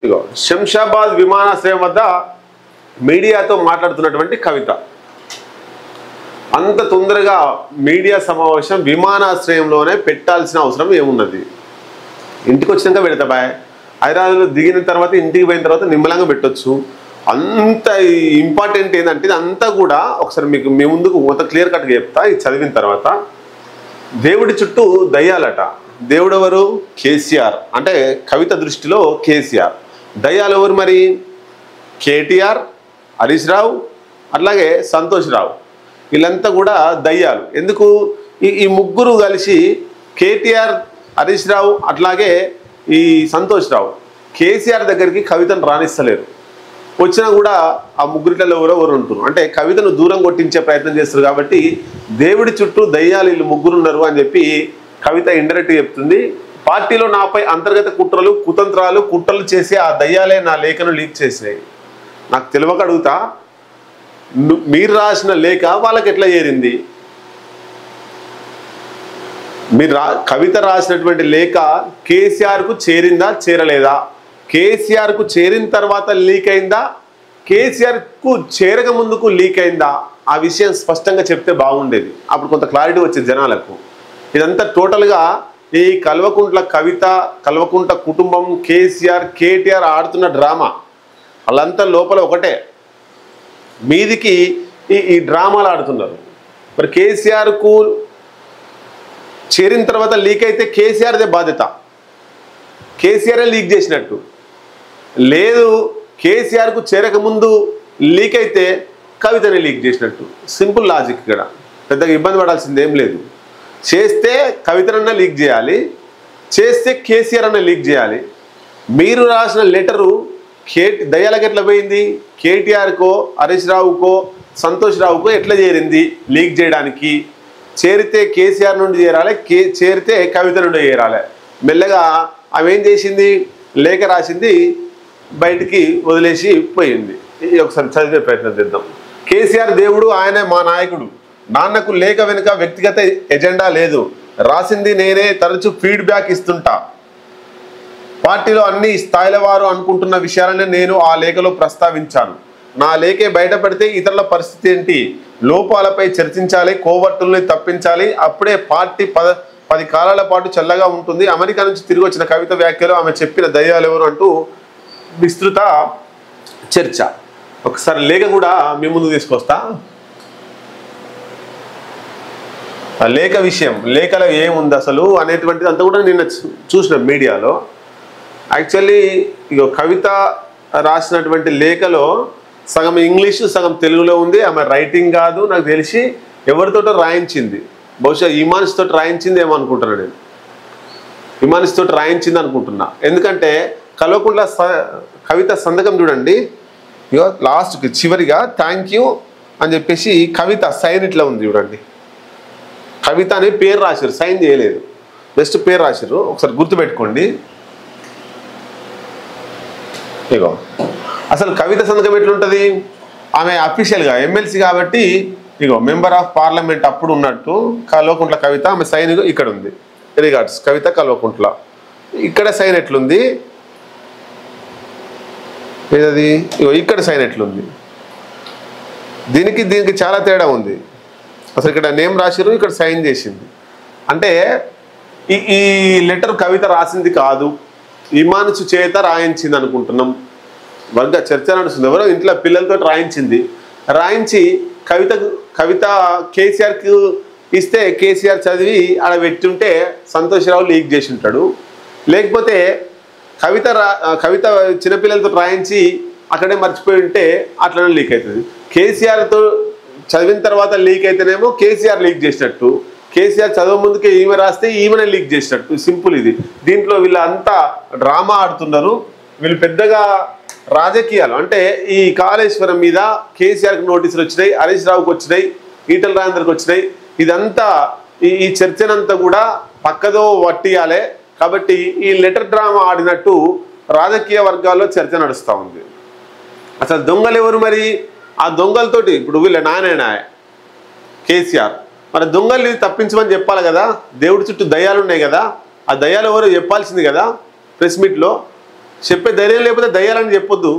ఇగో శంషాబాద్ విమానాశ్రయం వద్ద మీడియాతో మాట్లాడుతున్నటువంటి కవిత. అంత తొందరగా మీడియా సమావేశం విమానాశ్రయంలోనే పెట్టాల్సిన అవసరం ఏమున్నది? ఇంటికి వచ్చినాక పెడతా బాయ్, హైదరాబాద్లో దిగిన తర్వాత ఇంటికి పోయిన తర్వాత నిమ్మలంగా పెట్టొచ్చు. అంత ఇంపార్టెంట్ ఏంటంటే ఇదంతా కూడా ఒకసారి మీకు మీ ముందుకు మొత్తం క్లియర్ కట్గా చెప్తా. ఇది చదివిన తర్వాత దేవుడి చుట్టూ దయ్యాలట. దేవుడు ఎవరు? కేసీఆర్. అంటే కవిత దృష్టిలో కేసీఆర్. దయ్యాలు ఎవరు మరి? కేటీఆర్, హరీష్ రావు, అట్లాగే సంతోష్ రావు. వీళ్ళంతా కూడా దయ్యాలు. ఎందుకు? ఈ ముగ్గురు కలిసి కేటీఆర్, హరీష్ రావు అట్లాగే ఈ సంతోష్ రావు కేసీఆర్ దగ్గరికి కవితను రాణిస్తలేరు. వచ్చినా కూడా ఆ ముగ్గురిలో ఎవరెవరు ఉంటున్నారు అంటే కవితను దూరం కొట్టించే ప్రయత్నం చేస్తారు. కాబట్టి దేవుడి చుట్టూ దయ్యాలు వీళ్ళు ముగ్గురు ఉన్నారు అని చెప్పి కవిత ఇండైరెక్ట్ చెప్తుంది. పార్టీలో నాపై అంతర్గత కుట్రలు, కుతంత్రాలు, కుట్రలు చేసి ఆ దయ్యాలే నా లేఖను లీక్ చేసినాయి. నాకు తెలియక అడుగుతా, మీరు రాసిన లేఖ వాళ్ళకి ఎట్లా చేరింది? మీరు కవిత రాసినటువంటి లేఖ కేసీఆర్కు చేరిందా, చేరలేదా? కేసీఆర్కు చేరిన తర్వాత లీక్ అయిందా, కేసీఆర్కు చేరక ముందుకు లీక్ అయిందా? ఆ విషయం స్పష్టంగా చెప్తే బాగుండేది. అప్పుడు కొంత క్లారిటీ వచ్చేది జనాలకు. ఇదంతా టోటల్గా ఈ కల్వకుంట్ల కవిత, కల్వకుంట్ల కుటుంబం, కేసీఆర్, కేటీఆర్ ఆడుతున్న డ్రామా. వాళ్ళంతా లోపల ఒకటే, మీదికి ఈ డ్రామాలు ఆడుతున్నారు. మరి కేసీఆర్కు చేరిన తర్వాత లీక్ అయితే కేసీఆర్దే బాధ్యత. కేసీఆరే లీక్ చేసినట్టు. లేదు, కేసీఆర్కు చేరకముందు లీక్ అయితే కవితనే లీక్ చేసినట్టు. Simple logic. ఇక్కడ పెద్దగా ఇబ్బంది పడాల్సింది ఏం లేదు. చేస్తే కవితనన్నా లీక్ చేయాలి, చేస్తే కేసీఆర్ అన్న లీక్ చేయాలి. మీరు రాసిన లెటరు దయ్యాలకు ఎట్లా పోయింది? కేటీఆర్కో, హరీష్ రావుకో, సంతోష్ రావుకో ఎట్లా చేరింది లీక్ చేయడానికి? చేరితే కేసీఆర్ నుండి చేరాలి, చేరితే కవిత నుండి చేరాలి. మెల్లగా ఆమె ఏం చేసింది? లేఖ రాసింది, బయటికి వదిలేసి పోయింది. ఒకసారి చదివే ప్రయత్నం చేద్దాం. కేసీఆర్ దేవుడు, ఆయనే మా నాయకుడు. నాన్నకు లేఖ వెనుక వ్యక్తిగత ఎజెండా లేదు. రాసింది నేనే, తరచూ ఫీడ్బ్యాక్ ఇస్తుంటా. పార్టీలో అన్ని స్థాయిల వారు అనుకుంటున్న విషయాలనే నేను ఆ లేఖలో ప్రస్తావించాను. నా లేఖే బయటపడితే ఇతరుల పరిస్థితి ఏంటి? లోపాలపై చర్చించాలి, కోవర్టుల్ని తప్పించాలి. అప్పుడే పార్టీ 10 కాలాల పాటు చల్లగా ఉంటుంది. అమెరికా నుంచి తిరిగి వచ్చిన కవిత వ్యాఖ్యలు, ఆమె చెప్పిన దయ్యాలు ఎవరు అంటూ విస్తృత చర్చ. ఒకసారి లేఖ కూడా మీ ముందు తీసుకొస్తా. ఆ లేఖ విషయం, లేఖలో ఏముంది అసలు అనేటువంటిది అంతా కూడా నిన్న చూసిన మీడియాలో. యాక్చువల్లీ ఇక కవిత రాసినటువంటి లేఖలో సగం ఇంగ్లీషు, సగం తెలుగులో ఉంది. ఆమె రైటింగ్ కాదు నాకు తెలిసి, ఎవరితోటో రాయించింది. బహుశా ఇమాన్స్ తోటి రాయించింది ఏమో అనుకుంటున్నా నేను. ఇమాన్స్ తోటి రాయించింది అనుకుంటున్నా. ఎందుకంటే కల్వకుంట్ల కవిత సంతకం చూడండి, ఇగో లాస్ట్కి చివరిగా థ్యాంక్ యూ అని చెప్పేసి కవిత సైన్ ఇట్లా ఉంది చూడండి. కవిత అని పేరు రాశారు, సైన్ చేయలేదు, జస్ట్ పేరు రాశారు. ఒకసారి గుర్తుపెట్టుకోండి. ఇగో అసలు కవిత సంతకం ఎట్లుంటుంది? ఆమె అఫీషియల్గా ఎమ్మెల్సీ కాబట్టి ఇగో మెంబర్ ఆఫ్ పార్లమెంట్ అప్పుడు ఉన్నట్టు కల్వకుంట్ల కవిత, ఆమె సైన్ ఇక్కడ ఉంది. రిగార్డ్స్ కవిత కల్వకుంట్ల. ఇక్కడ సైన్ ఎట్లుంది? ఏదది? ఇగో ఇక్కడ సైన్ ఎట్లుంది? దీనికి చాలా తేడా ఉంది. అసలు ఇక్కడ నేమ్ రాసిరు, ఇక్కడ సైన్ చేసింది. అంటే ఈ లెటర్ కవిత రాసింది కాదు, ఇమానుసు చేత రాయించింది అనుకుంటున్నాం. వర్గ చర్చ నడుస్తుంది. ఎవరో ఇంట్లో పిల్లలతో రాయించింది. రాయించి కవిత కేసీఆర్కి ఇస్తే కేసీఆర్ చదివి ఆడ పెట్టుంటే సంతోషరావు లీక్ చేసి ఉంటాడు. లేకపోతే కవిత చిన్నపిల్లలతో రాయించి అక్కడే మర్చిపోయి ఉంటే అట్లనే లీక్ అవుతుంది. కేసీఆర్తో చదివిన తర్వాత లీక్ అయితేనేమో కేసీఆర్ లీక్ చేసినట్టు, కేసీఆర్ చదవ ముందుకే ఈమె రాస్తే ఈమెనే లీక్ చేసినట్టు. సింపుల్ ఇది. దీంట్లో వీళ్ళంతా డ్రామా ఆడుతున్నారు. వీళ్ళు పెద్దగా రాజకీయాలు అంటే ఈ కాళేశ్వరం మీద కేసీఆర్కి నోటీసులు వచ్చినాయి, హరీష్ రావుకి వచ్చినాయి, ఈటల రాజేందర్కి వచ్చినాయి. ఇదంతా ఈ చర్చనంతా కూడా పక్కదో పట్టియాలే. కాబట్టి ఈ లెటర్ డ్రామా ఆడినట్టు రాజకీయ వర్గాల్లో చర్చ నడుస్తూ ఉంది. అసలు దొంగలు ఎవరు మరి? ఆ దొంగలతోటి ఇప్పుడు వీళ్ళ నాయన కేసీఆర్, మరి దొంగల్ని తప్పించమని చెప్పాలి కదా. దేవుడి చుట్టూ దయ్యాలు ఉన్నాయి కదా, ఆ దయ్యాలు ఎవరో చెప్పాల్సింది కదా ప్రెస్ మీట్లో. చెప్పే ధైర్యం లేకపోతే దయ్యాలని చెప్పొద్దు.